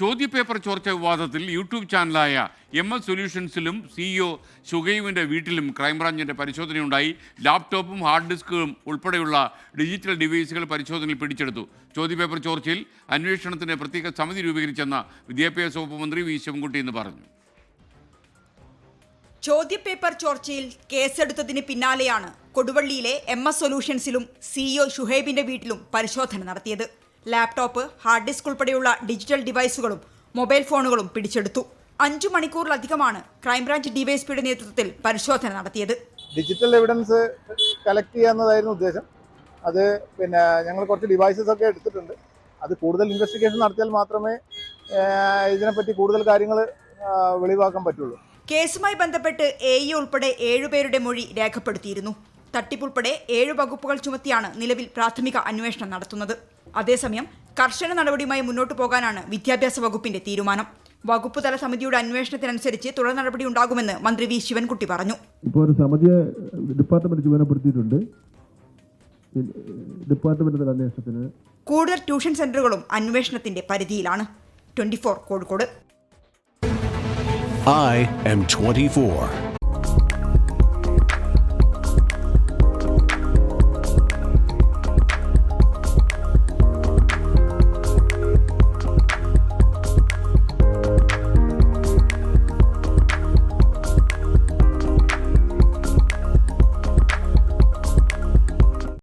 ചോദ്യപേപ്പർ ചോർച്ച വിവാദത്തിൽ യൂട്യൂബ് ചാനലായ MS സൊല്യൂഷൻസിലും CEO ഷുഹൈബിൻ്റെ വീട്ടിലും ക്രൈംബ്രാഞ്ചിൻ്റെ പരിശോധനയുണ്ടായി. ലാപ്ടോപ്പും ഹാർഡ് ഡിസ്കും ഉൾപ്പെടെയുള്ള ഡിജിറ്റൽ ഡിവൈസുകൾ പരിശോധനയിൽ പിടിച്ചെടുത്തു. ചോദ്യപേപ്പർ ചോർച്ചയിൽ അന്വേഷണത്തിന് പ്രത്യേക സമിതി രൂപീകരിച്ചെന്ന വിദ്യാഭ്യാസ വകുപ്പ് മന്ത്രി വി ശിവൻകുട്ടി എന്ന് പറഞ്ഞു. ചോദ്യപേപ്പർ ചോർച്ചയിൽ കേസെടുത്തതിന് പിന്നാലെയാണ് കൊടുവള്ളിയിലെ MS സൊല്യൂഷൻസിലും CEO ഷുഹൈബിൻ്റെ വീട്ടിലും പരിശോധന നടത്തിയത്. ലാപ്ടോപ്പ്, ഹാർഡ് ഡിസ്ക് ഉൾപ്പെടെയുള്ള ഡിജിറ്റൽ ഡിവൈസുകളും മൊബൈൽ ഫോണുകളും പിടിച്ചെടുത്തു. 5 മണിക്കൂറിലധികമാണ് ക്രൈംബ്രാഞ്ച് ഡിവൈഎസ്പിയുടെ നേതൃത്വത്തിൽ പരിശോധന നടത്തിയത്. ഡിജിറ്റൽ എവിഡൻസ് കളക്ട് ചെയ്യാന്നതായിരുന്നു ഉദ്ദേശം. അത് ഞങ്ങൾ കുറച്ച് ഡിവൈസസ് ഒക്കെ എടുത്തിട്ടുണ്ട്. അത് കൂടുതൽ ഇൻവെസ്റ്റിഗേഷൻ നടത്തിയാൽ മാത്രമേ ഇതിനെപ്പറ്റി കൂടുതൽ കാര്യങ്ങൾ വെളിവാക്കാൻ പറ്റുള്ളൂ. കേസുമായി ബന്ധപ്പെട്ട് AE ഉൾപ്പെടെ 7 പേരുടെ മൊഴി രേഖപ്പെടുത്തിയിരുന്നു. തട്ടിപ്പുൾപ്പെടെ 7 വകുപ്പുകൾ ചുമത്തിയാണ് നിലവിൽ പ്രാഥമിക അന്വേഷണം നടത്തുന്നത്. അതേസമയം കർശന നടപടിയുമായി മുന്നോട്ടു പോകാനാണ് വിദ്യാഭ്യാസ വകുപ്പിന്റെ തീരുമാനം. വകുപ്പ് തല സമിതിയുടെ അന്വേഷണത്തിനനുസരിച്ച് തുടർ നടപടി ഉണ്ടാകുമെന്ന് മന്ത്രി വി ശിവൻകുട്ടി പറഞ്ഞു. ഇപ്പോൾ ഒരു സമിതിയെ ഡിപ്പാർട്ട്മെന്റ് ചുമതലപ്പെടുത്തിയിട്ടുണ്ട്. ഡിപ്പാർട്ട്മെന്റ് അന്വേഷണത്തിന് കൂടുതൽ ട്യൂഷൻ സെന്ററുകളും അന്വേഷണത്തിന്റെ പരിധിയിലാണ്. 24 കോഴിക്കോട്. I am 24.